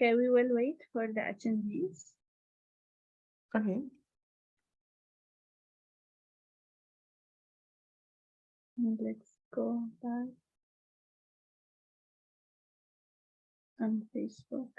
Okay, we will wait for the attendees. Okay. And let's go back on Facebook.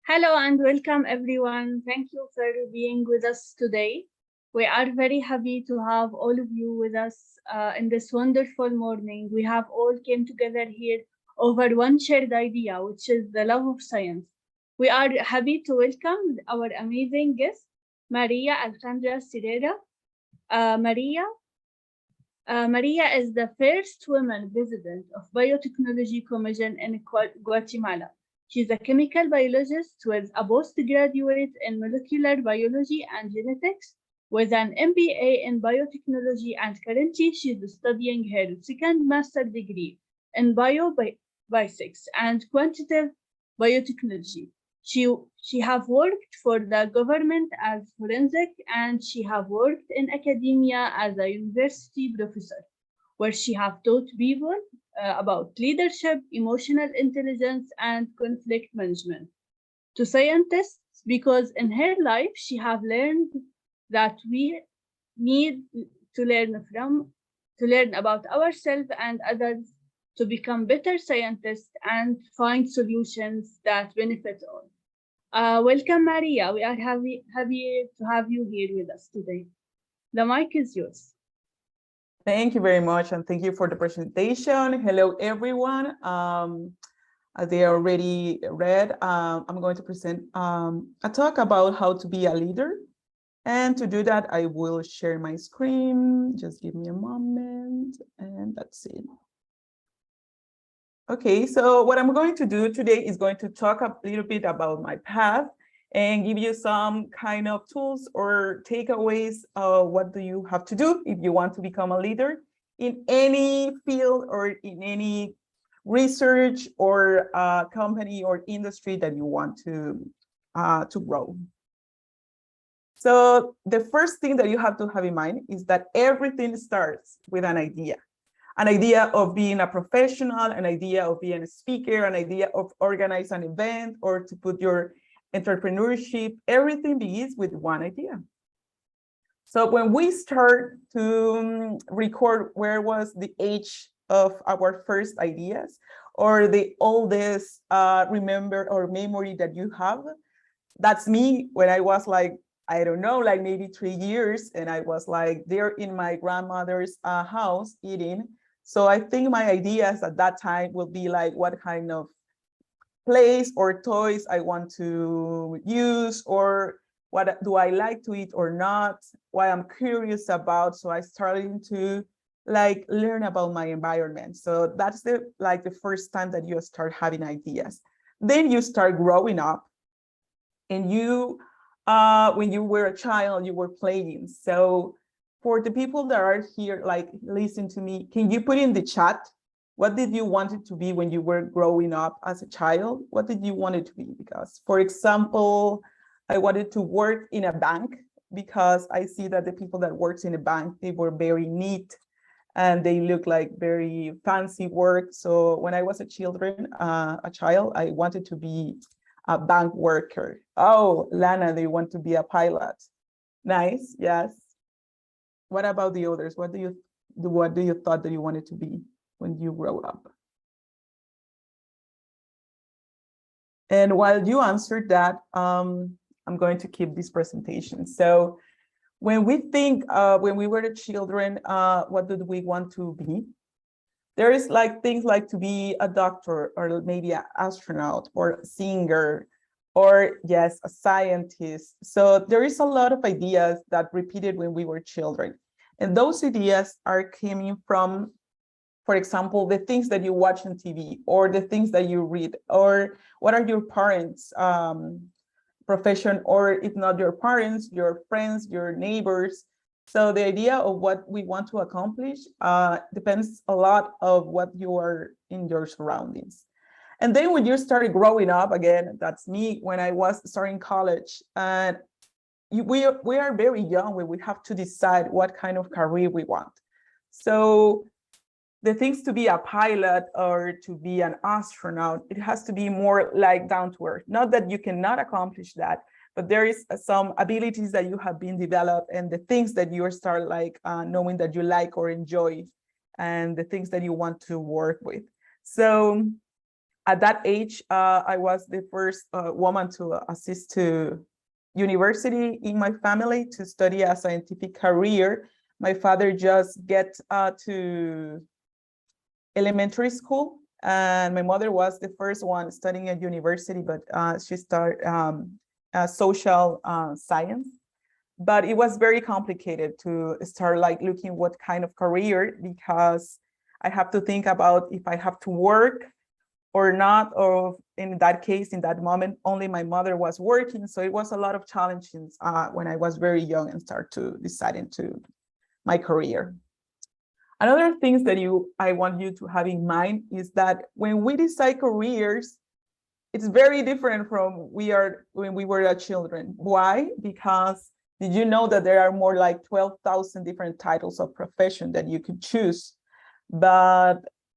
Hello and welcome everyone. Thank you for being with us today. We are very happy to have all of you with us in this wonderful morning. We have all came together here over one shared idea, which is the love of science. We are happy to welcome our amazing guest, Maria Alejandra Sirera. Maria is the first woman president of Biotechnology Commission in Guatemala. She's a chemical biologist with a postgraduate in molecular biology and genetics with an MBA in biotechnology, and currently she's studying her second master degree in biophysics and quantitative biotechnology. She have worked for the government as forensic, and she have worked in academia as a university professor, where she have taught people about leadership, emotional intelligence, and conflict management to scientists, because in her life she have learned that we need to learn about ourselves and others to become better scientists and find solutions that benefit all. Welcome, Maria. We are happy to have you here with us today. The mic is yours. Thank you very much, and thank you for the presentation. Hello, everyone. As they already read, I'm going to present a talk about how to be a leader. And to do that, I will share my screen. Just give me a moment, and that's it. Okay, so what I'm going to do today is going to talk a little bit about my path and give you some kind of tools or takeaways. What do you have to do if you want to become a leader in any field or in any research or company or industry that you want to grow. So the first thing that you have to have in mind is that everything starts with an idea of being a professional, an idea of being a speaker, an idea of organize an event or to put your entrepreneurship. Everything begins with one idea. So when we start to record where was the age of our first ideas or the oldest remember or memory that you have, that's me when I was like, I don't know, like maybe 3 years, and I was like there in my grandmother's house eating. So I think my ideas at that time will be like what kind of place or toys I want to use, or what do I like to eat or not, what I'm curious about. So I started to like learn about my environment. So that's the first time that you start having ideas. Then you start growing up, and you when you were a child, you were playing. So for the people that are here, like listen to me, can you put in the chat, what did you want it to be when you were growing up as a child? What did you want it to be? Because, for example, I wanted to work in a bank because I see that the people that works in a bank, they were very neat and they look like very fancy work. So when I was a child, I wanted to be a bank worker. Oh, Lana, they want to be a pilot. Nice, yes. What about the others? What do you thought that you wanted to be when you grow up? And while you answered that, I'm going to keep this presentation. So when we think, when we were children, what did we want to be? There is like things like to be a doctor or maybe an astronaut or a singer or yes, a scientist. So there is a lot of ideas that repeated when we were children. And those ideas are coming from, for example, the things that you watch on TV or the things that you read, or what are your parents' profession, or if not your parents, your friends, your neighbors. So the idea of what we want to accomplish depends a lot of what you are in your surroundings. And then when you started growing up, again, that's me when I was starting college, and we are very young when we have to decide what kind of career we want. So the things to be a pilot or to be an astronaut, it has to be more like down to earth. Not that you cannot accomplish that, but there is some abilities that you have been developed and the things that you start like knowing that you like or enjoy and the things that you want to work with. So at that age, I was the first woman to assist to university in my family to study a scientific career. My father just get to elementary school, and my mother was the first one studying at university, but she started social science. But it was very complicated to start like looking what kind of career, because I have to think about if I have to work or not, or in that case, in that moment, only my mother was working. So it was a lot of challenges when I was very young and start to deciding to my career. Another things that I want you to have in mind is that when we decide careers, it's very different from when we were children. Why? Because did you know that there are more like 12,000 different titles of profession that you could choose? But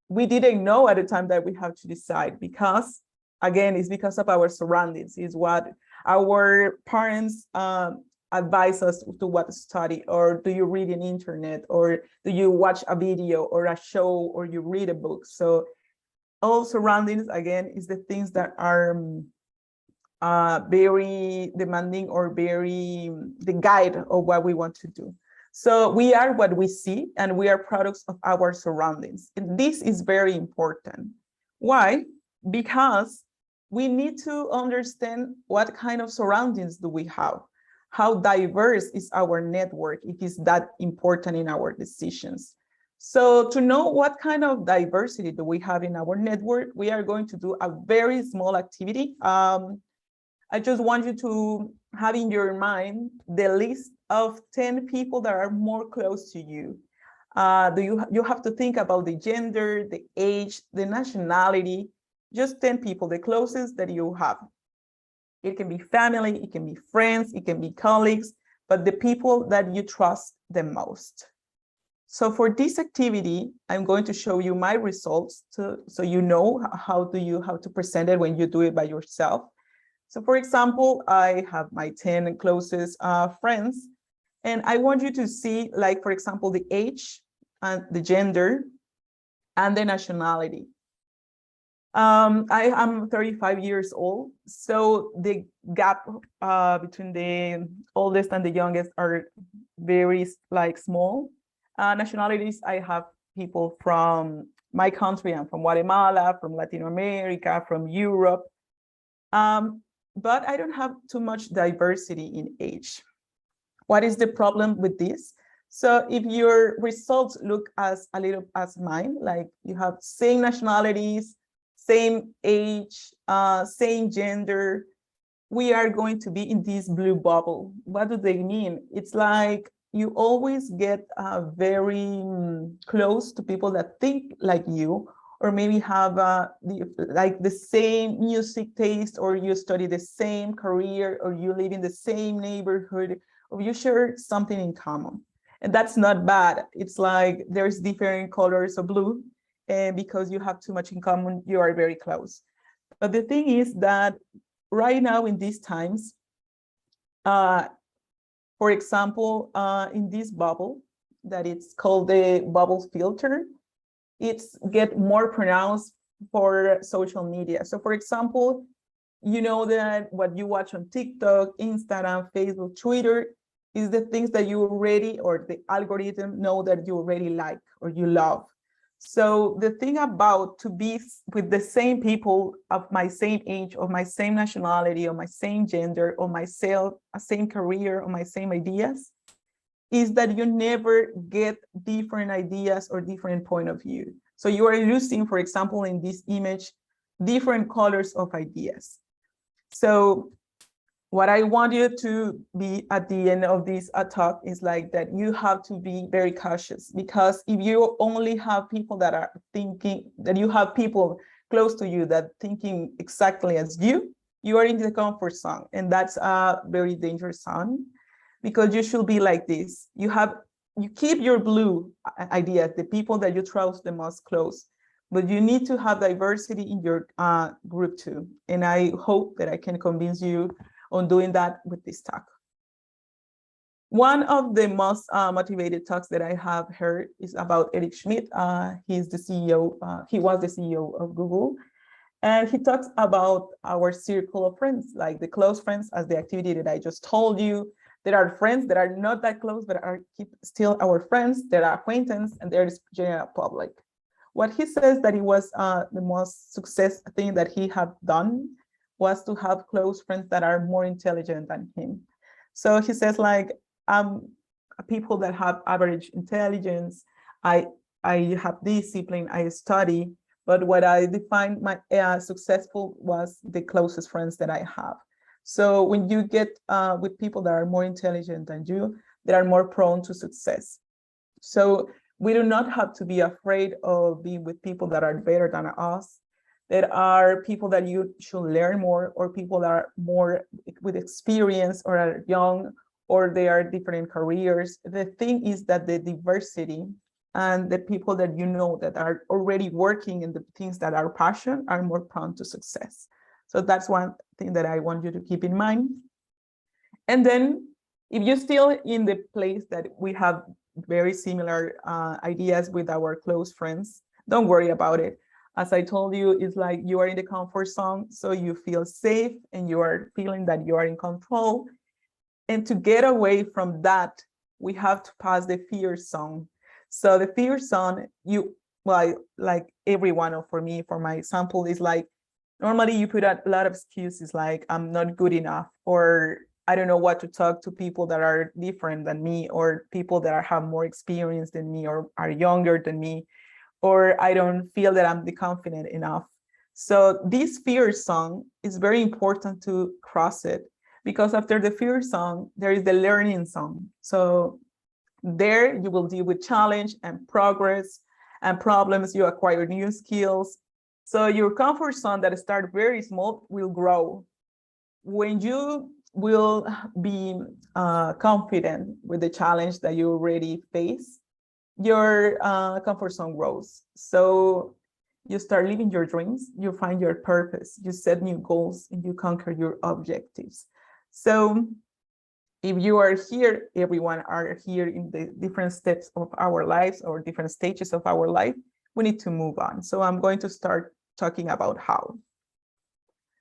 we didn't know at the time that we have to decide, because again, it's because of our surroundings, is what our parents advise us to what to study, or do you read in internet, or do you watch a video or a show, or you read a book. So all surroundings, again, is the things that are very demanding or very the guide of what we want to do. So we are what we see, and we are products of our surroundings. And this is very important. Why? Because we need to understand what kind of surroundings do we have, how diverse is our network, if it's that important in our decisions. So to know what kind of diversity do we have in our network, we are going to do a very small activity. I just want you to have in your mind the list of 10 people that are more close to you. You have to think about the gender, the age, the nationality, just 10 people, the closest that you have. It can be family, it can be friends, it can be colleagues, but the people that you trust the most. So for this activity, I'm going to show you my results so you know how to present it when you do it by yourself. So for example, I have my 10 closest friends, and I want you to see, like, for example, the age and the gender and the nationality. I am 35 years old, so the gap between the oldest and the youngest are very small. Nationalities, I have people from my country. I'm from Guatemala, from Latin America, from Europe. But I don't have too much diversity in age. What is the problem with this? So if your results look as mine, like you have same nationalities, same age, same gender, we are going to be in this blue bubble. What do they mean? It's like you always get very close to people that think like you, or maybe have the same music taste, or you study the same career, or you live in the same neighborhood, or you share something in common. And that's not bad. It's like there's different colors of blue, and because you have too much in common, you are very close. But the thing is that right now in these times, for example, in this bubble that it's called the bubble filter, it's get more pronounced for social media. So for example, you know that what you watch on TikTok, Instagram, Facebook, Twitter is the things that you already, or the algorithm know that you already like or you love. So the thing about to be with the same people of my same age, of my same nationality, or my same gender, or my same career, or my same ideas, is that you never get different ideas or different point of view. So you are using, for example, in this image, different colors of ideas. So what I want you to be at the end of this talk is like that you have to be very cautious, because if you only have people that are thinking, that you have people close to you that thinking exactly as you are in the comfort zone. And that's a very dangerous zone, because you should be like this. You keep your blue ideas, the people that you trust the most close, but you need to have diversity in your group too. And I hope that I can convince you on doing that with this talk. One of the most motivated talks that I have heard is about Eric Schmidt. He's the CEO, he was the CEO of Google. And he talks about our circle of friends, like the close friends, as the activity that I just told you. There are friends that are not that close, but are still our friends. There are acquaintances, and there is general public. What he says that it was the most success thing that he had done was to have close friends that are more intelligent than him. So he says, like, people that have average intelligence, I have discipline, I study, but what I defined my successful was the closest friends that I have. So when you get with people that are more intelligent than you, they are more prone to success. So we do not have to be afraid of being with people that are better than us. There are people that you should learn more, or people that are more with experience, or are young, or they are different careers. The thing is that the diversity and the people that you know that are already working in the things that are passion are more prone to success. So that's one thing that I want you to keep in mind. And then if you're still in the place that we have very similar ideas with our close friends, don't worry about it. As I told you, it's like you are in the comfort zone, so you feel safe and you are feeling that you are in control. And to get away from that, we have to pass the fear zone. So the fear zone, like everyone, or for me, for my example, is like, normally you put a lot of excuses, like I'm not good enough, or I don't know what to talk to people that are different than me, or people that have more experience than me, or are younger than me, or I don't feel that I'm confident enough. So this fear zone is very important to cross it, because after the fear zone, there is the learning zone. So there you will deal with challenge and progress and problems, you acquire new skills. So your comfort zone that start very small will grow. When you will be confident with the challenge that you already face, your comfort zone grows. So you start living your dreams, you find your purpose, you set new goals, and you conquer your objectives. So if you are here, everyone are here in the different steps of our lives, or different stages of our life, we need to move on. So I'm going to start talking about how.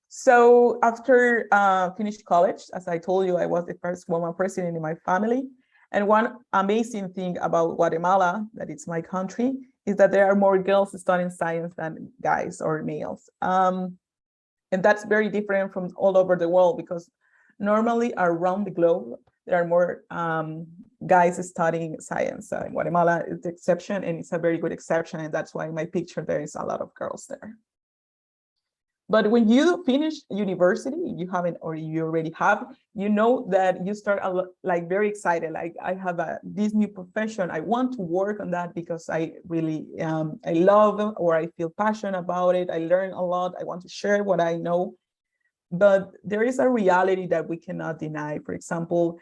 So after finished college, as I told you, I was the first woman president in my family. And one amazing thing about Guatemala, that it's my country, is that there are more girls studying science than guys or males. And that's very different from all over the world, because normally around the globe, there are more guys studying science. Guatemala is the exception, and it's a very good exception. And that's why in my picture, there is a lot of girls there. But when you finish university, you haven't, or you already have, you know that you start like very excited. Like, I have this new profession. I want to work on that because I really, I love, or I feel passionate about it. I learn a lot. I want to share what I know. But there is a reality that we cannot deny. For example,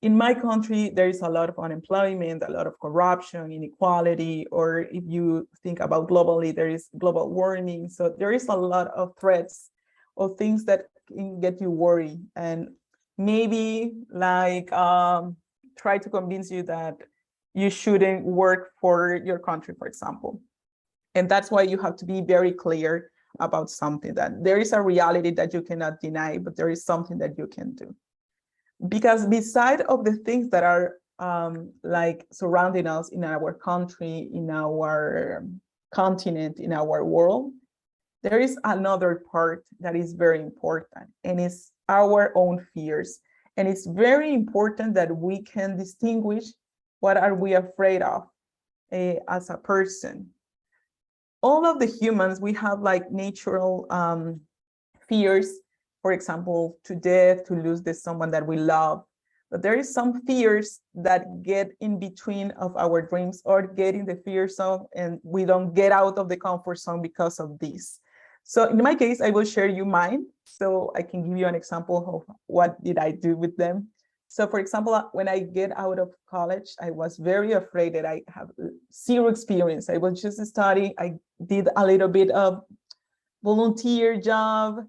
in my country, there is a lot of unemployment, a lot of corruption, inequality, or if you think about globally, there is global warming. So there is a lot of threats or things that can get you worried, and maybe like try to convince you that you shouldn't work for your country, for example. And that's why you have to be very clear about something, that there is a reality that you cannot deny, but there is something that you can do. Because beside of the things that are like surrounding us in our country, in our continent, in our world, there is another part that is very important, and it's our own fears. And it's very important that we can distinguish what are we afraid of as a person. All of the humans, we have like natural fears, for example, to death, to lose someone that we love. But there is some fears that get in between of our dreams, or get in the fear zone, and we don't get out of the comfort zone because of this. So in my case, I will share you mine, so I can give you an example of what did I do with them. So for example, when I get out of college, I was very afraid that I have zero experience. I was just studying. I did a little bit of volunteer job,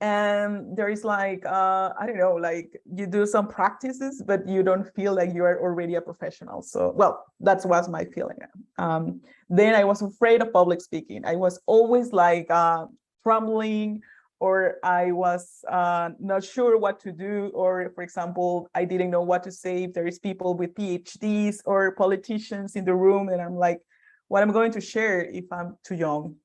and there is like, I don't know, like you do some practices, but you don't feel like you are already a professional. So, well, that was my feeling. Then I was afraid of public speaking. I was always like trembling, or I was not sure what to do, or for example, I didn't know what to say if there is people with PhDs or politicians in the room, and I'm like, what I'm going to share if I'm too young,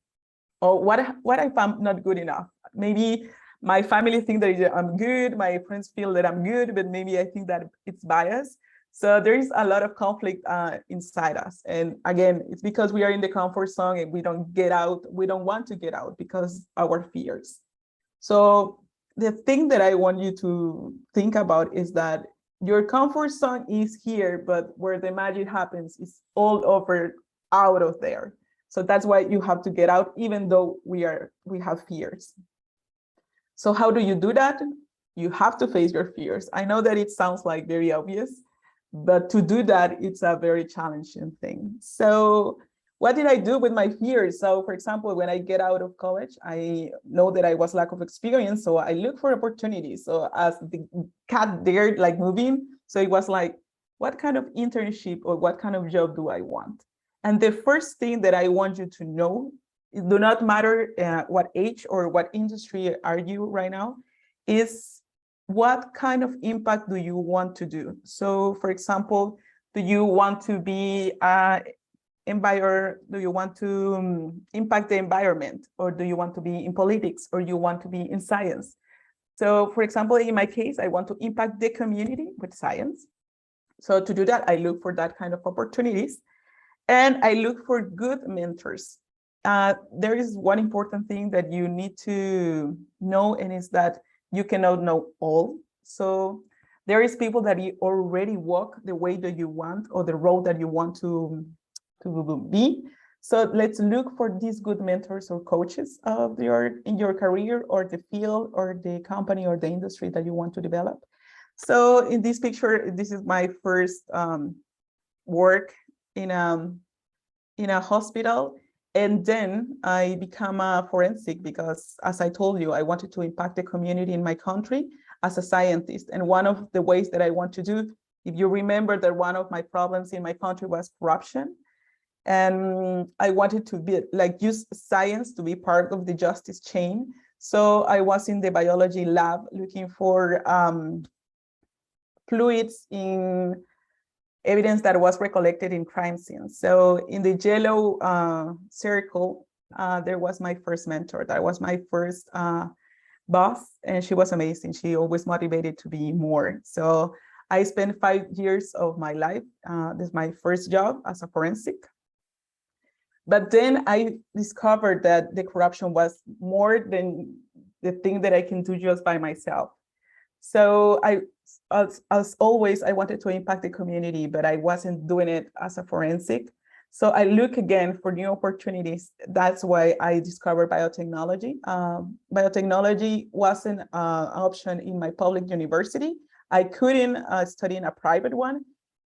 or what if I'm not good enough? Maybe my family think that I'm good, my friends feel that I'm good, but maybe I think that it's biased. So there is a lot of conflict inside us. And again, it's because we are in the comfort zone and we don't get out. We don't want to get out because our fears. So the thing that I want you to think about is that your comfort zone is here, but where the magic happens is all over out of there. So that's why you have to get out, even though we have fears. So how do you do that? You have to face your fears. I know that it sounds like very obvious, but to do that, it's a very challenging thing. So what did I do with my fears? So for example, when I get out of college, I know that I was lack of experience. So I look for opportunities. So as the cat there, like moving. So it was like, what kind of internship or what kind of job do I want? And the first thing that I want you to know, it do not matter what age or what industry are you right now, is what kind of impact do you want to do? So for example, do you want to be do you want to impact the environment, or do you want to be in politics, or you want to be in science? So for example, in my case, I want to impact the community with science. So to do that, I look for that kind of opportunities. And I look for good mentors. There is one important thing that you need to know, and is that you cannot know all. So there is people that you already walk the way that you want, or the road that you want to be. So let's look for these good mentors or coaches in your career, or the field, or the company, or the industry that you want to develop. So in this picture, this is my first work in a hospital, and then I become a forensic because, as I told you, I wanted to impact the community in my country as a scientist. And one of the ways that I want to do, if you remember that one of my problems in my country was corruption, and I wanted to be use science to be part of the justice chain. So I was in the biology lab looking for fluids in evidence that was recollected in crime scenes. So in the yellow circle, there was my first mentor. That was my first boss, and she was amazing. She always motivated to be more. So I spent 5 years of my life. This is my first job as a forensic. But then I discovered that the corruption was more than the thing that I can do just by myself. So as always, I wanted to impact the community, but I wasn't doing it as a forensic. So I look again for new opportunities. That's why I discovered biotechnology. Biotechnology wasn't an option in my public university. I couldn't study in a private one.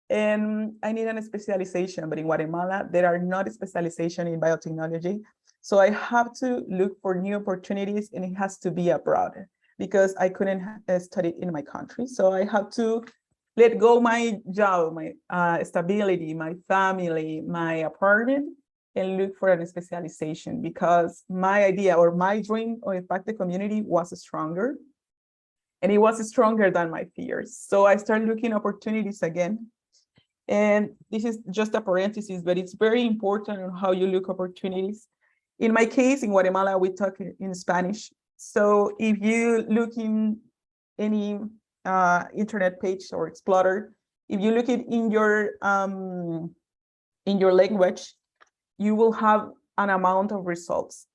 And I needed a specialization, but in Guatemala, there are not a specialization in biotechnology. So I have to look for new opportunities, and it has to be abroad, because I couldn't study in my country. So I have to let go my job, my stability, my family, my apartment, and look for a specialization, because my idea or my dream of impact the community was stronger, and it was stronger than my fears. So I started looking opportunities again. And this is just a parenthesis, but it's very important on how you look opportunities. In my case, in Guatemala, we talk in Spanish. So if you look in any internet page or Explorer, if you look it in your language, you will have an amount of results.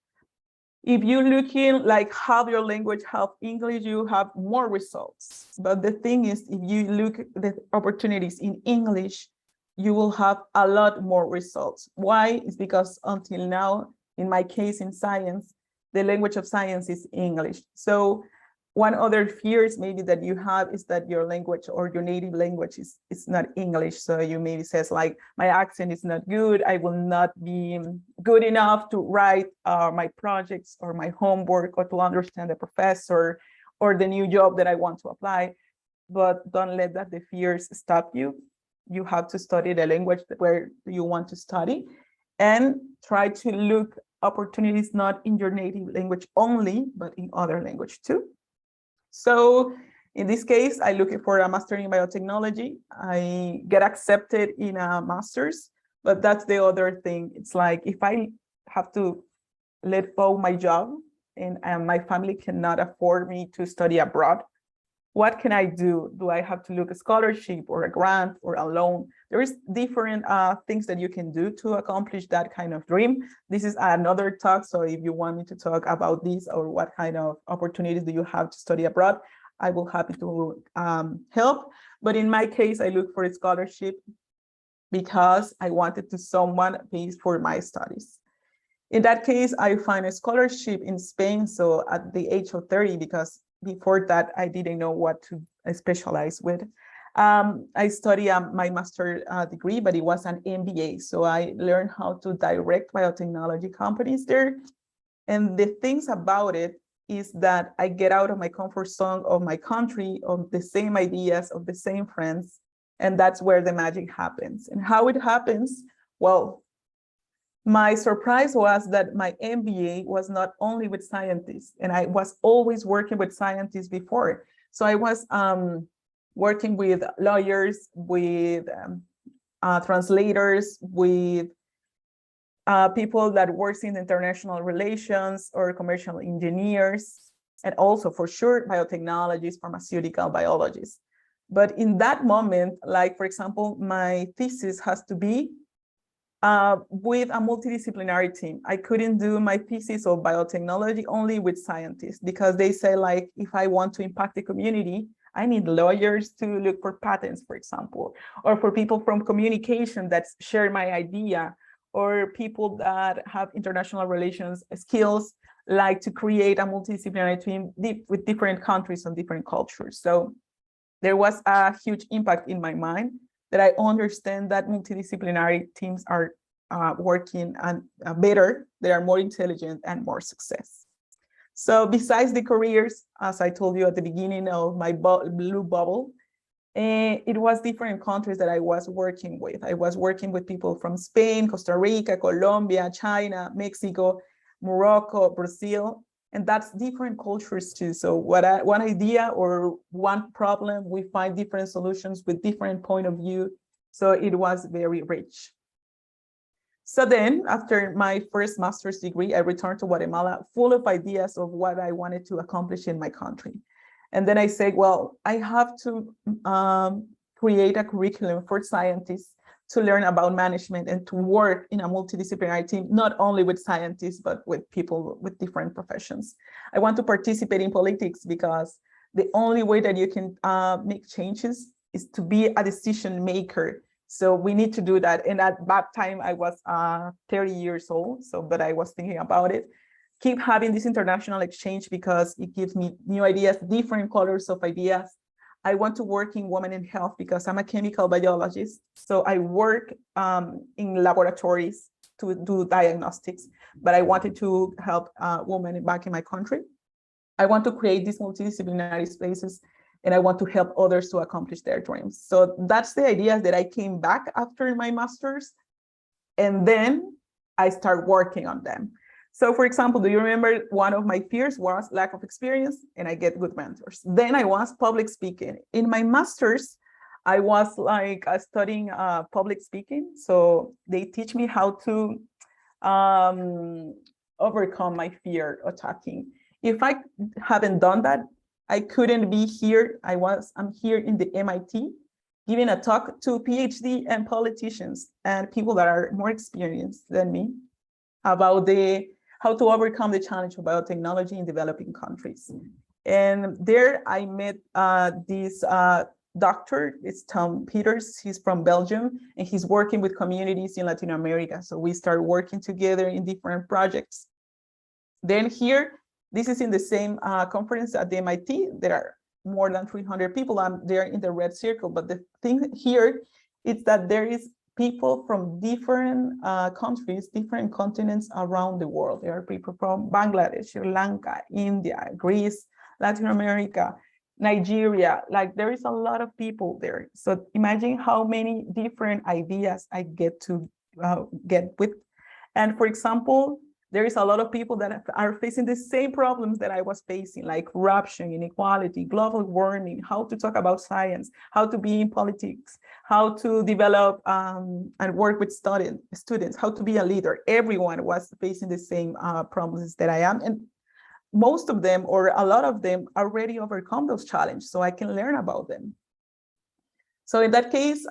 If you look in like half your language, half English, you have more results. But the thing is, if you look at the opportunities in English, you will have a lot more results. Why? It's because until now, in my case in science, the language of science is English. So one other fears maybe that you have is that your language or your native language is not English. So you maybe says like, my accent is not good. I will not be good enough to write my projects or my homework or to understand the professor or the new job that I want to apply. But don't let that the fears stop you. You have to study the language where you want to study and try to look opportunities not in your native language only, but in other language too. So in this case, I look for a master in biotechnology. I get accepted in a master's, but that's the other thing. It's like if I have to let go my job and my family cannot afford me to study abroad, what can I do? Do I have to look a scholarship or a grant or a loan? There is different things that you can do to accomplish that kind of dream. This is another talk. So if you want me to talk about this or what kind of opportunities do you have to study abroad, I will happy to help. But in my case, I look for a scholarship because I wanted to someone pay for my studies. In that case, I find a scholarship in Spain. So at the age of 30, because before that, I didn't know what to specialize with. I studied my master degree, but it was an MBA. So I learned how to direct biotechnology companies there. And the things about it is that I get out of my comfort zone of my country, of the same ideas, of the same friends. And that's where the magic happens. And how it happens, well, my surprise was that my MBA was not only with scientists, and I was always working with scientists before. So I was working with lawyers, with translators, with people that works in international relations or commercial engineers, and also for sure, biotechnologists, pharmaceutical biologists. But in that moment, like for example, my thesis has to be with a multidisciplinary team. I couldn't do my thesis of biotechnology only with scientists because they say like, if I want to impact the community, I need lawyers to look for patents, for example, or for people from communication that share my idea, or people that have international relations skills, like to create a multidisciplinary team with different countries and different cultures. So there was a huge impact in my mind that I understand that multidisciplinary teams are working and better, they are more intelligent and more success. So besides the careers, as I told you at the beginning of my blue bubble, it was different countries that I was working with. I was working with people from Spain, Costa Rica, Colombia, China, Mexico, Morocco, Brazil, and that's different cultures too. So one idea or one problem, we find different solutions with different point of view. So it was very rich. So then after my first master's degree, I returned to Guatemala full of ideas of what I wanted to accomplish in my country. And then I said, well, I have to create a curriculum for scientists to learn about management and to work in a multidisciplinary team, not only with scientists, but with people with different professions. I want to participate in politics because the only way that you can make changes is to be a decision maker. So we need to do that. And at that time, I was 30 years old, but I was thinking about it. Keep having this international exchange because it gives me new ideas, different colors of ideas. I want to work in women in health because I'm a chemical biologist. So I work in laboratories to do diagnostics, but I wanted to help women back in my country. I want to create these multidisciplinary spaces, and I want to help others to accomplish their dreams. So that's the idea that I came back after my master's, and then I start working on them. So for example, do you remember one of my fears was lack of experience, and I get good mentors. Then I was public speaking. In my master's, I was like studying public speaking. So they teach me how to overcome my fear of talking. If I haven't done that, I couldn't be here. I'm here in the MIT giving a talk to PhD and politicians and people that are more experienced than me about how to overcome the challenge of biotechnology in developing countries. And there I met this doctor, it's Tom Peters, he's from Belgium, and he's working with communities in Latin America. So we start working together in different projects. Then here, this is in the same conference at the MIT. There are more than 300 people. I'm there in the red circle. But the thing here is that there is people from different countries, different continents around the world. There are people from Bangladesh, Sri Lanka, India, Greece, Latin America, Nigeria. Like there is a lot of people there. So imagine how many different ideas I get to get with. And for example, there is a lot of people that are facing the same problems that I was facing, like corruption, inequality, global warming, how to talk about science, how to be in politics, how to develop and work with students, how to be a leader. Everyone was facing the same problems that I am. And most of them, or a lot of them, already overcome those challenges, so I can learn about them. So in that case,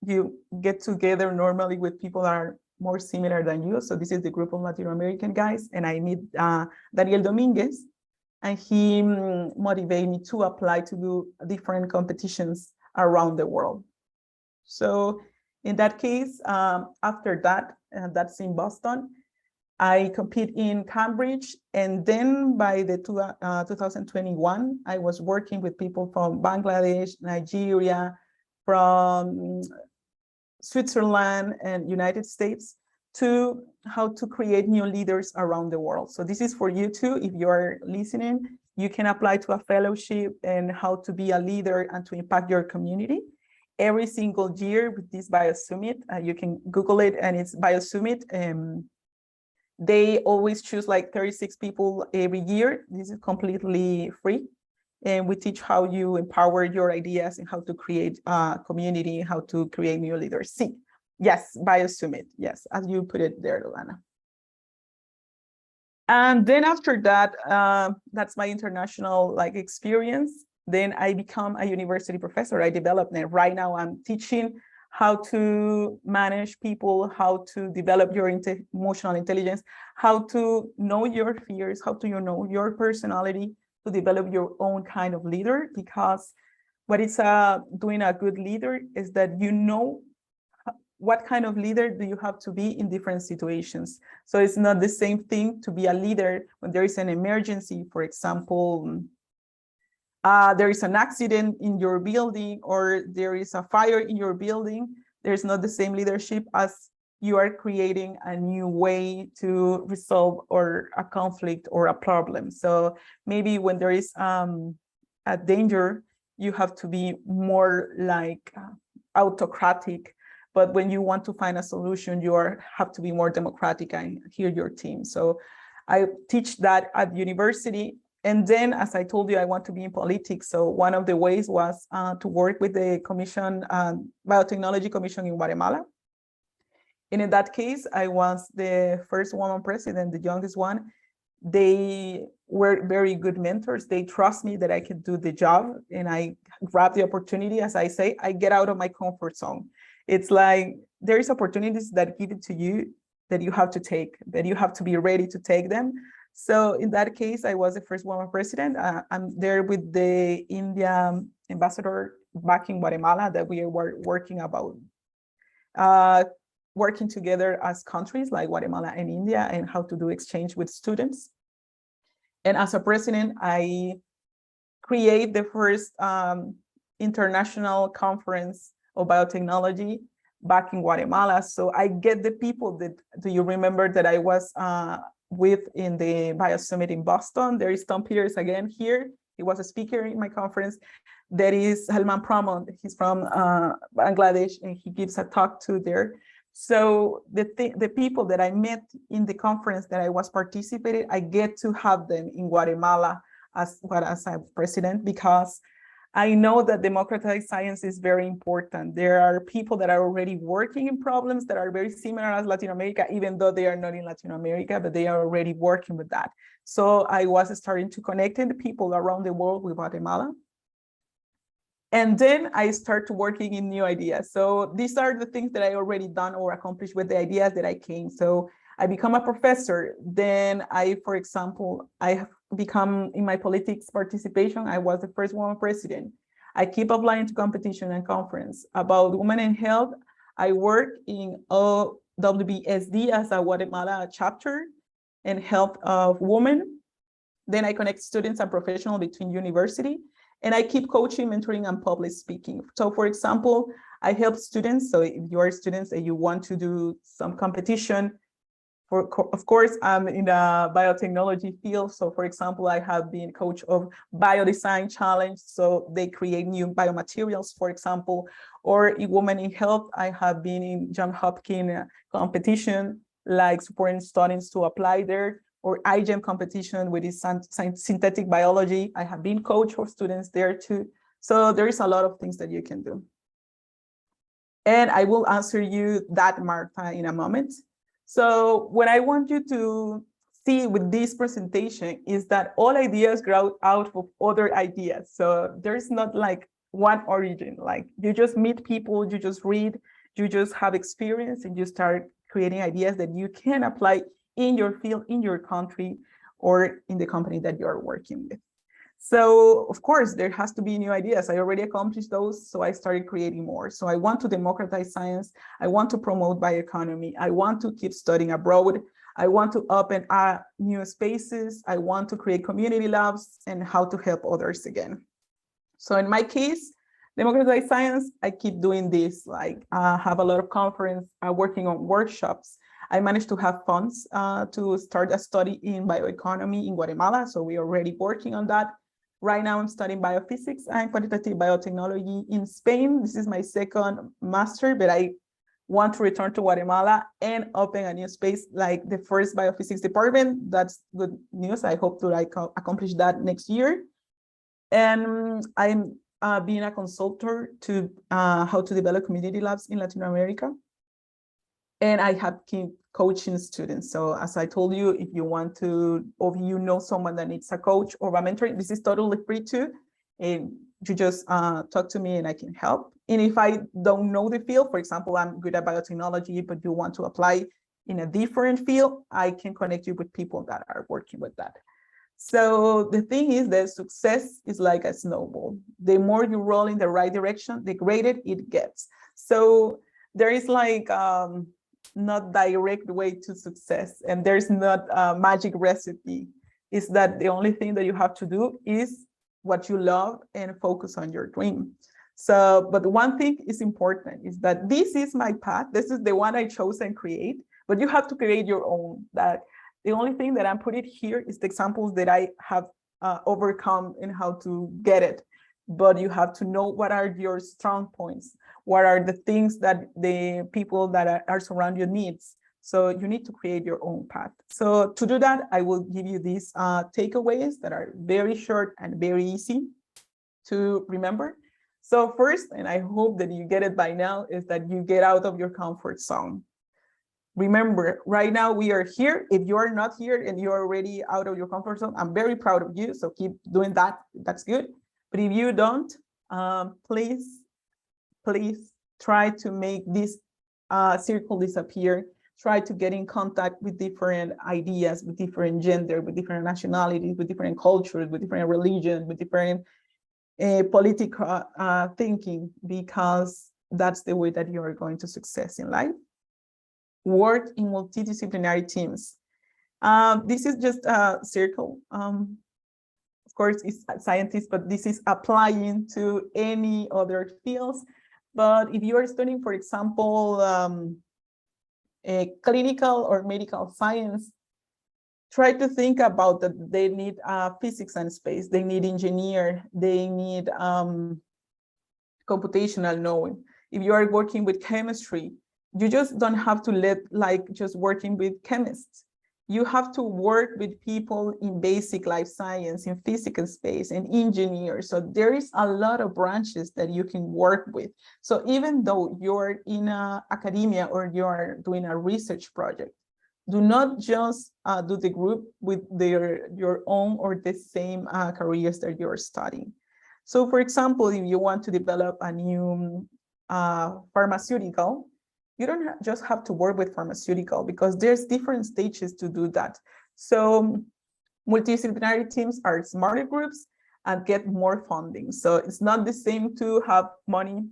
you get together normally with people that are more similar than you. So this is the group of Latin American guys, and I meet Daniel Dominguez, and he motivated me to apply to do different competitions around the world. So in that case, after that, that's in Boston, I compete in Cambridge, and then by the 2021, I was working with people from Bangladesh, Nigeria, from Switzerland and United States to how to create new leaders around the world. So this is for you too. If you're listening, you can apply to a fellowship and how to be a leader and to impact your community. Every single year with this BioSummit, you can Google it, and it's BioSummit. They always choose like 36 people every year. This is completely free. And we teach how you empower your ideas and how to create a community, how to create new leaders. See, yes, BioSummit, yes, as you put it there, Luana. And then after that, that's my international experience. Then I become a university professor. I developed it. Right now I'm teaching how to manage people, how to develop your emotional intelligence, how to know your fears, how to know your personality, to develop your own kind of leader. Because what is doing a good leader is that you know what kind of leader do you have to be in different situations. So it's not the same thing to be a leader when there is an emergency. For example, there is an accident in your building, or there is a fire in your building. There's not the same leadership as you are creating a new way to resolve or a conflict or a problem. So maybe when there is a danger, you have to be more like autocratic. But when you want to find a solution, you have to be more democratic and hear your team. So I teach that at university. And then, as I told you, I want to be in politics. So one of the ways was to work with the commission, Biotechnology Commission in Guatemala. And in that case, I was the first woman president, the youngest one. They were very good mentors. They trust me that I can do the job, and I grab the opportunity. As I say, I get out of my comfort zone. It's like there is opportunities that give it to you that you have to take, that you have to be ready to take them. So in that case, I was the first woman president. I'm there with the India ambassador back in Guatemala, that we were working about working together as countries like Guatemala and India, and how to do exchange with students. And as a president, I create the first international conference of biotechnology back in Guatemala. So I get the people that, do you remember that I was with in the BioSummit in Boston? There is Tom Peters again here. He was a speaker in my conference. There is Helman Pramod. He's from Bangladesh, and he gives a talk too there. So the people that I met in the conference that I was participating, I get to have them in Guatemala as a president, because I know that democratized science is very important. There are people that are already working in problems that are very similar as Latin America, even though they are not in Latin America, but they are already working with that. So I was starting to connect the people around the world with Guatemala. And then I start working in new ideas. So these are the things that I already done or accomplished with the ideas that I came. So I become a professor. Then for example, I have become, in my politics participation, I was the first woman president. I keep applying to competition and conference. About women in health, I work in WBSD as a Guatemala chapter. and health of women. Then I connect students and professionals between university, and I keep coaching, mentoring, and public speaking. So for example, I help students. So if you are students and you want to do some competition, of course, I'm in the biotechnology field. So for example, I have been coach of biodesign challenge. So they create new biomaterials, for example, or in Women in Health, I have been in John Hopkins competition, like supporting students to apply there, or iGEM competition with synthetic biology. I have been coach for students there too. So there is a lot of things that you can do. And I will answer you that, Martha, in a moment. So what I want you to see with this presentation is that all ideas grow out of other ideas. So there's not like one origin, like you just meet people, you just read, you just have experience, and you start creating ideas that you can apply in your field, in your country, or in the company that you're working with. So of course, there has to be new ideas. I already accomplished those, so I started creating more. So I want to democratize science. I want to promote bioeconomy. I want to keep studying abroad. I want to open new spaces. I want to create community labs and how to help others again. So in my case, democratize science, I keep doing this, like have a lot of conference, working on workshops. I managed to have funds to start a study in bioeconomy in Guatemala. So we're already working on that. Right now, I'm studying biophysics and quantitative biotechnology in Spain. This is my second master, but I want to return to Guatemala and open a new space like the first biophysics department. That's good news. I hope to accomplish that next year. And I'm being a consultant to how to develop community labs in Latin America. And I have keep coaching students. So as I told you, if you want to, or if you know someone that needs a coach or a mentor, this is totally free too. And you just talk to me and I can help. And if I don't know the field, for example, I'm good at biotechnology, but you want to apply in a different field, I can connect you with people that are working with that. So the thing is that success is like a snowball. The more you roll in the right direction, the greater it gets. So there is like not direct way to success, and there's not a magic recipe. Is that the only thing that you have to do is what you love and focus on your dream. So, but one thing is important is that this is my path. This is the one I chose and create, but you have to create your own. That the only thing that I'm putting here is the examples that I have overcome and how to get it. But you have to know what are your strong points. What are the things that the people that are surround you needs? So you need to create your own path. So to do that, I will give you these takeaways that are very short and very easy to remember. So first, and I hope that you get it by now, is that you get out of your comfort zone. Remember, right now we are here. If you are not here and you're already out of your comfort zone, I'm very proud of you. So keep doing that. That's good. But if you don't, please try to make this circle disappear. Try to get in contact with different ideas, with different gender, with different nationalities, with different cultures, with different religions, with different political thinking, because that's the way that you are going to success in life. Work in multidisciplinary teams. This is just a circle. Of course, it's scientists, but this is applying to any other fields. But if you are studying, for example, a clinical or medical science, try to think about that they need physics and space, they need engineer, they need computational knowing. If you are working with chemistry, you just don't have to just working with chemists. You have to work with people in basic life science, in physical space, and engineers. So there is a lot of branches that you can work with. So even though you're in academia or you're doing a research project, do not just do the group with your own or the same careers that you're studying. So for example, if you want to develop a new pharmaceutical, you don't just have to work with pharmaceutical, because there's different stages to do that. So multidisciplinary teams are smarter groups and get more funding. So it's not the same to have money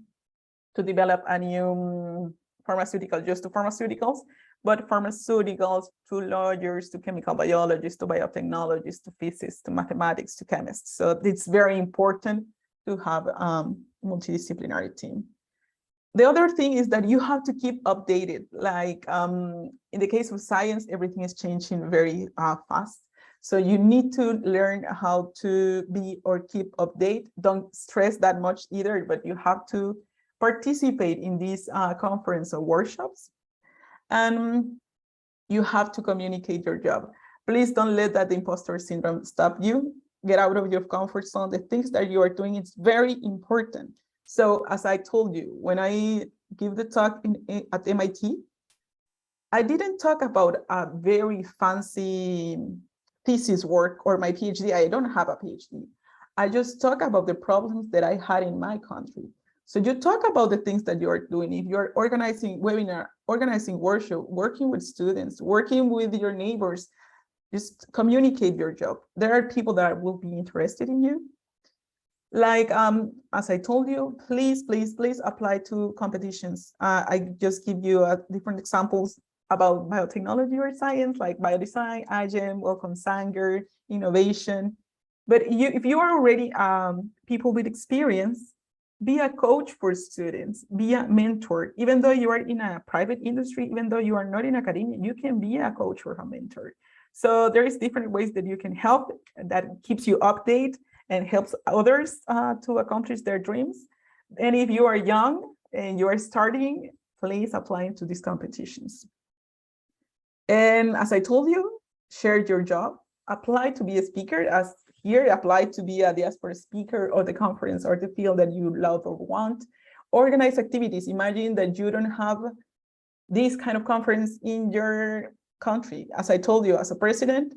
to develop a new pharmaceutical just to pharmaceuticals, but pharmaceuticals, to lawyers, to chemical biologists, to biotechnologists, to physicists, to mathematics, to chemists. So it's very important to have a multidisciplinary team. The other thing is that you have to keep updated. Like in the case of science, everything is changing very fast. So you need to learn how to be or keep update. Don't stress that much either, but you have to participate in these conference or workshops. And you have to communicate your job. Please don't let that imposter syndrome stop you. Get out of your comfort zone. The things that you are doing, it's very important. So as I told you, when I give the talk at MIT, I didn't talk about a very fancy thesis work or my PhD. I don't have a PhD. I just talk about the problems that I had in my country. So you talk about the things that you're doing. If you're organizing webinar, organizing workshop, working with students, working with your neighbors, just communicate your job. There are people that will be interested in you. Like, as I told you, please, please, please apply to competitions. I just give you different examples about biotechnology or science, like biodesign, IGEM, Welcome Sanger, innovation. But if you are already people with experience, be a coach for students, be a mentor. Even though you are in a private industry, even though you are not in academia, you can be a coach or a mentor. So there is different ways that you can help, that keeps you updated and helps others to accomplish their dreams. And if you are young and you are starting, please apply to these competitions. And as I told you, share your job, apply to be a speaker, as here, apply to be a diaspora speaker or the conference or the field that you love or want. Organize activities. Imagine that you don't have this kind of conference in your country. As I told you, as a president,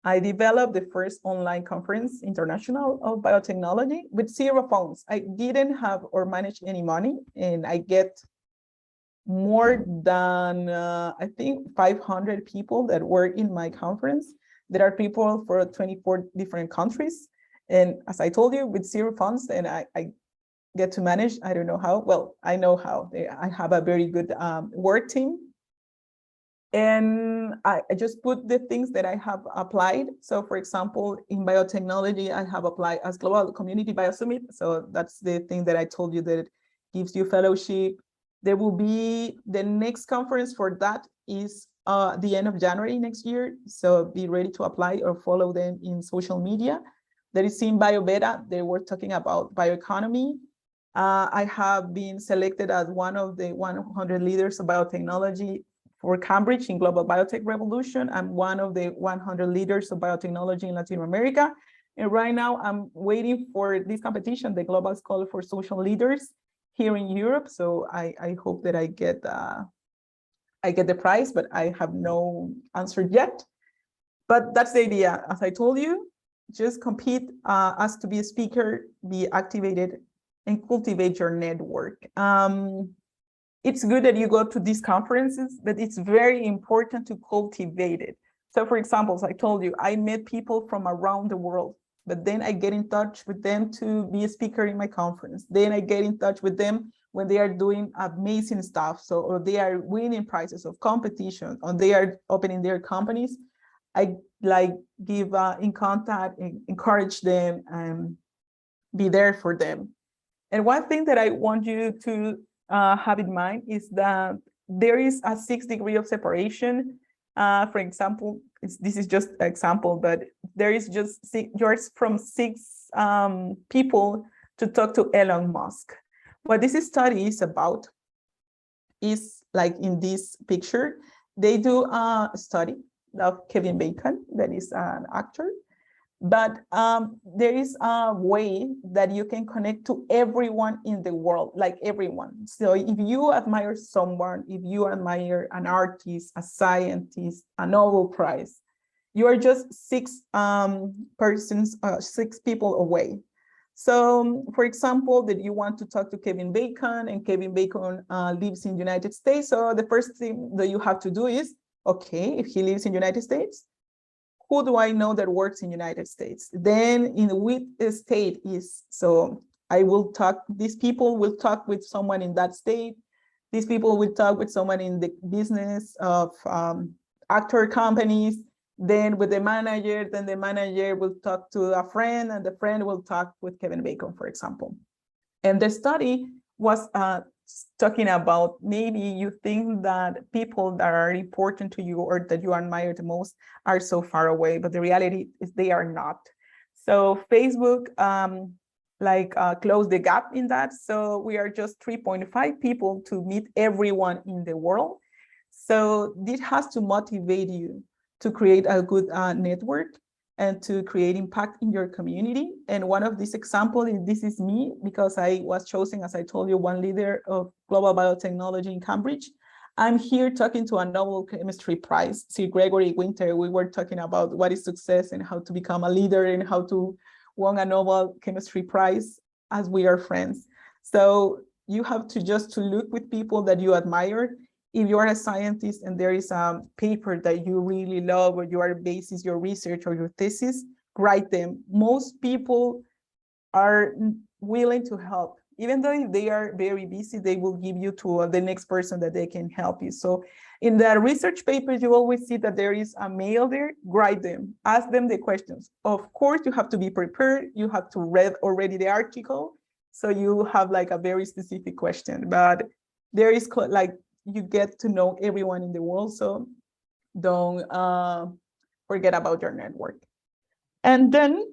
I developed the first online conference international of biotechnology with 0 funds. I didn't have or manage any money, and I get more than, I think, 500 people that were in my conference. There are people for 24 different countries. And as I told you, with 0 funds, and I get to manage, I don't know how, well, I know how. I have a very good work team. And I just put the things that I have applied. So for example, in biotechnology, I have applied as Global Community Biosummit. So that's the thing that I told you, that it gives you fellowship. There will be the next conference for that is the end of January next year. So be ready to apply or follow them in social media. There is in BioBeta, they were talking about bioeconomy. I have been selected as one of the 100 leaders of biotechnology for Cambridge in Global Biotech Revolution. I'm one of the 100 leaders of biotechnology in Latin America. And right now I'm waiting for this competition, the Global Scholar for Social Leaders here in Europe. So I hope that I get the prize, but I have no answer yet. But that's the idea. As I told you, just compete, ask to be a speaker, be activated, and cultivate your network. It's good that you go to these conferences, but it's very important to cultivate it. So for example, as I told you, I met people from around the world, but then I get in touch with them to be a speaker in my conference. Then I get in touch with them when they are doing amazing stuff. So, or they are winning prizes of competition, or they are opening their companies. I like give in contact, encourage them, and be there for them. And one thing that I want you to have in mind is that there is a 6 degrees of separation. For example, this is just an example, but there is just yours from 6 people to talk to Elon Musk. What this study is about is, like in this picture, they do a study of Kevin Bacon, that is an actor. But there is a way that you can connect to everyone in the world, like everyone. So if you admire someone, if you admire an artist, a scientist, a Nobel Prize, you are just 6 people away. So for example, that you want to talk to Kevin Bacon, and Kevin Bacon lives in the United States. So the first thing that you have to do is, okay, if he lives in the United States, who do I know that works in the United States? Then in which state is, so I will talk, these people will talk with someone in that state. These people will talk with someone in the business of actor companies, then with the manager, then the manager will talk to a friend, and the friend will talk with Kevin Bacon, for example. And the study was talking about maybe you think that people that are important to you or that you admire the most are so far away, but the reality is they are not. So Facebook closed the gap in that. So we are just 3.5 people to meet everyone in the world. So this has to motivate you to create a good network and to create impact in your community. And one of these examples is this is me, because I was chosen, as I told you, one leader of global biotechnology in Cambridge. I'm here talking to a Nobel Chemistry Prize, Sir Gregory Winter. We were talking about what is success and how to become a leader and how to win a Nobel Chemistry Prize as we are friends. So you have to just to look with people that you admire. If you are a scientist and there is a paper that you really love or you are basis your research or your thesis, write them. Most people are willing to help. Even though if they are very busy, they will give you to the next person that they can help you. So in the research papers, you always see that there is a mail there, write them, ask them the questions. Of course, you have to be prepared. You have to read already the article. So you have like a very specific question, but there is like, you get to know everyone in the world. So don't forget about your network. And then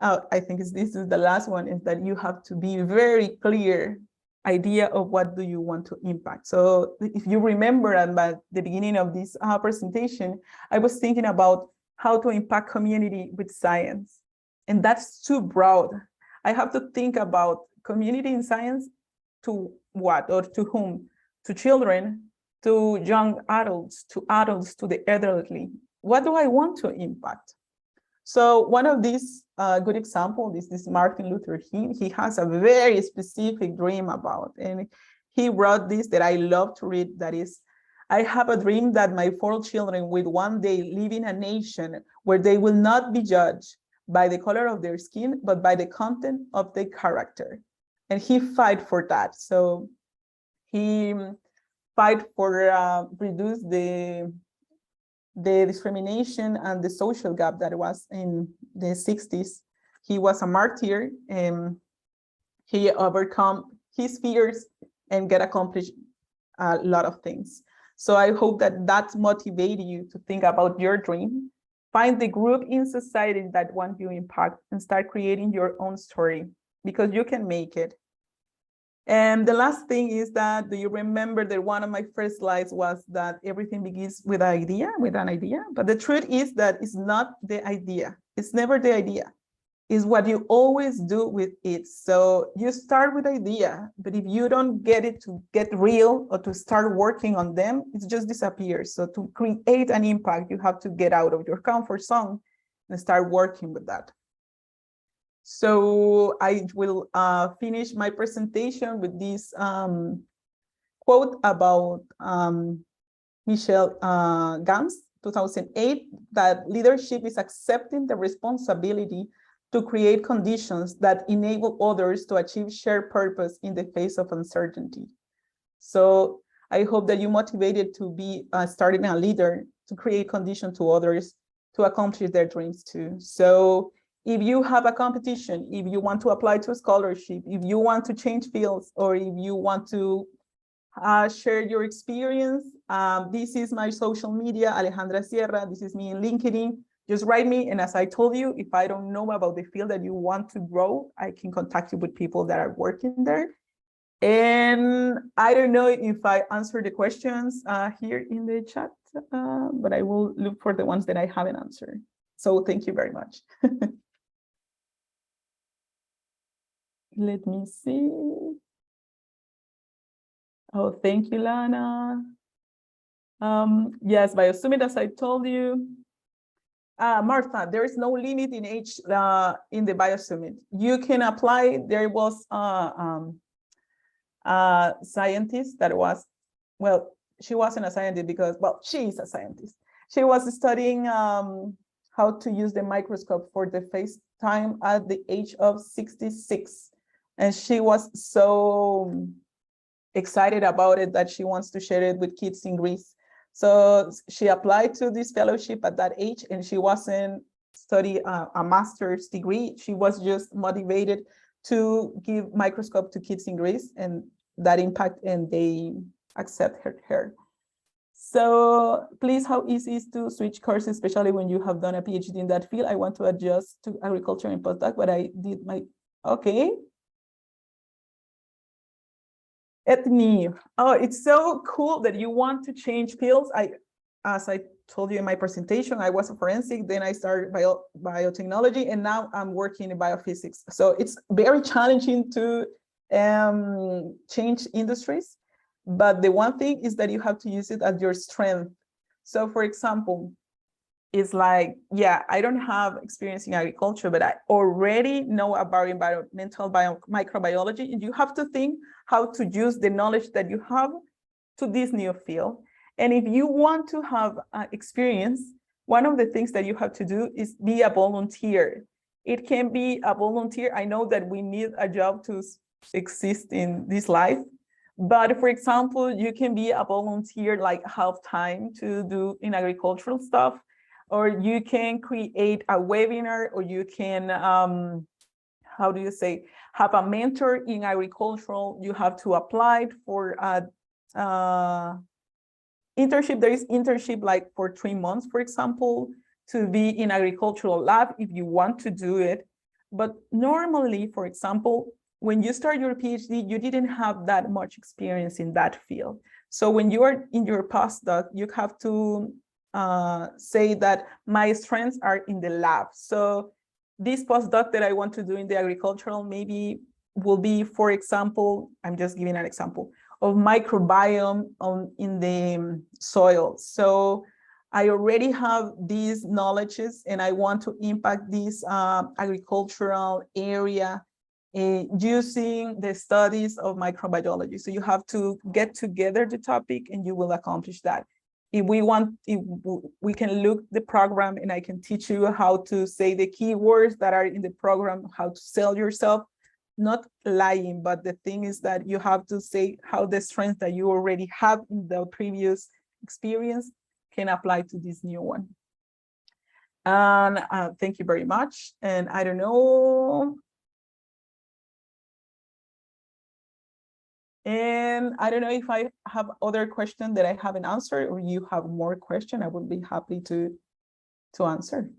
I think this is the last one, is that you have to be very clear idea of what do you want to impact. So if you remember at the beginning of this presentation, I was thinking about how to impact community with science. And that's too broad. I have to think about community in science to what or to whom? To children, to young adults, to the elderly. What do I want to impact? So one of these good examples is this Martin Luther King. He has a very specific dream about, and he wrote this that I love to read, that is, I have a dream that my 4 children will one day live in a nation where they will not be judged by the color of their skin, but by the content of their character. And he fight for that. So he fight for reduce the discrimination and the social gap that was in the 60s. He was a martyr, and he overcome his fears and get accomplished a lot of things. So I hope that that motivated you to think about your dream, find the group in society that want you impact, and start creating your own story, because you can make it. And the last thing is that, do you remember that one of my first slides was that everything begins with an idea? But the truth is that it's not the idea. It's never the idea. It's what you always do with it. So you start with idea, but if you don't get it to get real or to start working on them, it just disappears. So to create an impact, you have to get out of your comfort zone and start working with that. So I will finish my presentation with this quote about Michelle Gans, 2008, that leadership is accepting the responsibility to create conditions that enable others to achieve shared purpose in the face of uncertainty. So I hope that you're motivated to be starting a leader to create conditions to others to accomplish their dreams too. So if you have a competition, if you want to apply to a scholarship, if you want to change fields, or if you want to share your experience, this is my social media, Alejandra Sierra. This is me in LinkedIn. Just write me. And as I told you, if I don't know about the field that you want to grow, I can contact you with people that are working there. And I don't know if I answered the questions here in the chat, but I will look for the ones that I haven't answered. So thank you very much. Let me see. Oh, thank you, Lana. Yes, Biosummit, as I told you. Martha, there is no limit in age in the Biosummit. You can apply. There was a scientist that was, well, she wasn't a scientist because, well, she is a scientist. She was studying how to use the microscope for the FaceTime at the age of 66. And she was so excited about it that she wants to share it with kids in Greece. So she applied to this fellowship at that age, and she wasn't study a master's degree. She was just motivated to give microscope to kids in Greece, and that impact, and they accept her. So please, how easy is to switch courses, especially when you have done a PhD in that field? I want to adjust to agriculture and postdoc, but I did my, okay. Ethnie. Oh, it's so cool that you want to change fields. As I told you in my presentation, I was a forensic, then I started biotechnology, and now I'm working in biophysics. So it's very challenging to change industries. But the one thing is that you have to use it as your strength. So for example, it's like, yeah, I don't have experience in agriculture, but I already know about environmental microbiology, and you have to think how to use the knowledge that you have to this new field. And if you want to have experience, one of the things that you have to do is be a volunteer. It can be a volunteer. I know that we need a job to exist in this life, but for example, you can be a volunteer like half-time to do in agricultural stuff, or you can create a webinar, or you can, how do you say, have a mentor in agricultural. You have to apply for a internship. There is internship like for 3 months, for example, to be in agricultural lab if you want to do it. But normally, for example, when you start your PhD, you didn't have that much experience in that field. So when you are in your postdoc, you have to say that my strengths are in the lab. So this postdoc that I want to do in the agricultural maybe will be, for example, I'm just giving an example of microbiome in the soil. So I already have these knowledges, and I want to impact this agricultural area using the studies of microbiology. So you have to get together the topic, and you will accomplish that. If we can look the program, and I can teach you how to say the keywords that are in the program, how to sell yourself, not lying, but the thing is that you have to say how the strength that you already have in the previous experience can apply to this new one. And thank you very much. And I don't know. And I don't know if I have other questions that I haven't answered, or you have more questions. I would be happy to answer.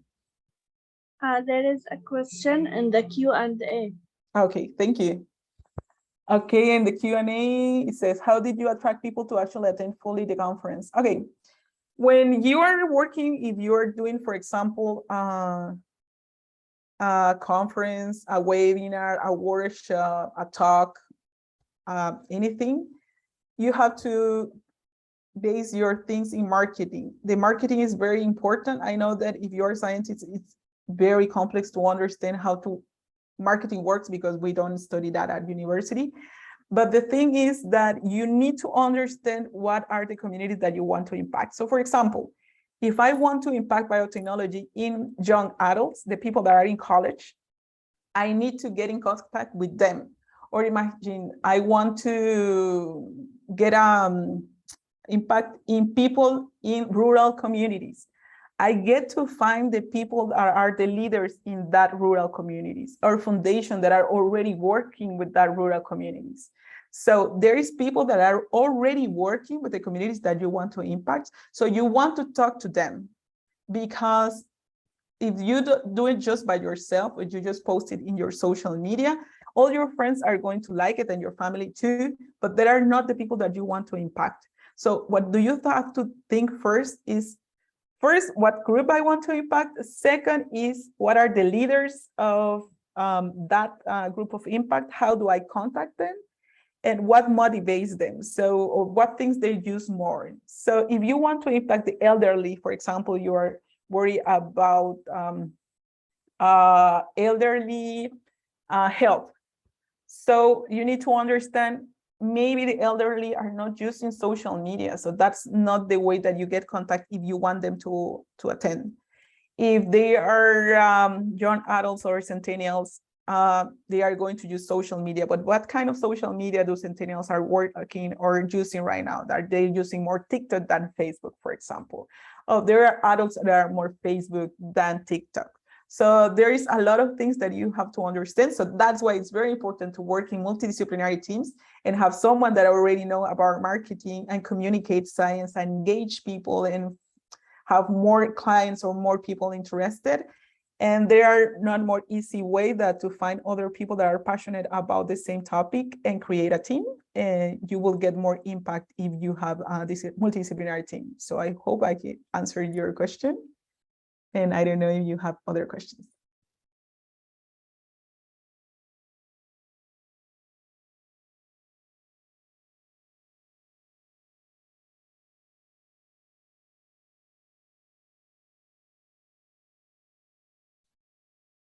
There is a question in the Q&A. Okay, thank you. Okay, in the Q&A, it says, how did you attract people to actually attend fully the conference? Okay, when you are working, if you are doing, for example, a conference, a webinar, a workshop, a talk, anything, you have to base your things in marketing. The marketing is very important. I know that if you're a scientist, it's very complex to understand how to marketing works, because we don't study that at university. But the thing is that you need to understand what are the communities that you want to impact. So for example, if I want to impact biotechnology in young adults, the people that are in college, I need to get in contact with them. Or imagine I want to get impact in people in rural communities. I get to find the people that are the leaders in that rural communities, or foundations that are already working with that rural communities. So there is people that are already working with the communities that you want to impact. So you want to talk to them, because if you do it just by yourself, or you just post it in your social media, all your friends are going to like it, and your family too, but they are not the people that you want to impact. So what do you have to think first is, first, what group I want to impact? Second is, what are the leaders of that group of impact? How do I contact them? And what motivates them? So, or what things they use more? So if you want to impact the elderly, for example, you are worried about elderly health. So you need to understand, maybe the elderly are not using social media. So that's not the way that you get contact if you want them to attend. If they are young adults or centennials, they are going to use social media, but what kind of social media do centennials are working or using right now? Are they using more TikTok than Facebook, for example? Oh, there are adults that are more Facebook than TikTok. So there is a lot of things that you have to understand. So that's why it's very important to work in multidisciplinary teams and have someone that already know about marketing and communicate science and engage people and have more clients or more people interested. And there are not more easy way that to find other people that are passionate about the same topic and create a team. And you will get more impact if you have this multidisciplinary team. So I hope I can answer your question. And I don't know if you have other questions.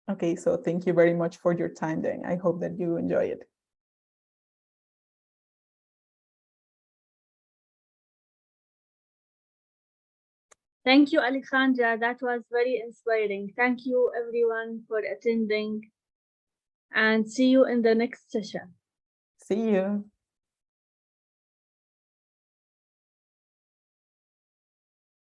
Okay, so thank you very much for your time then. I hope that you enjoy it. Thank you, Alejandra. That was very inspiring. Thank you, everyone, for attending. And see you in the next session. See you.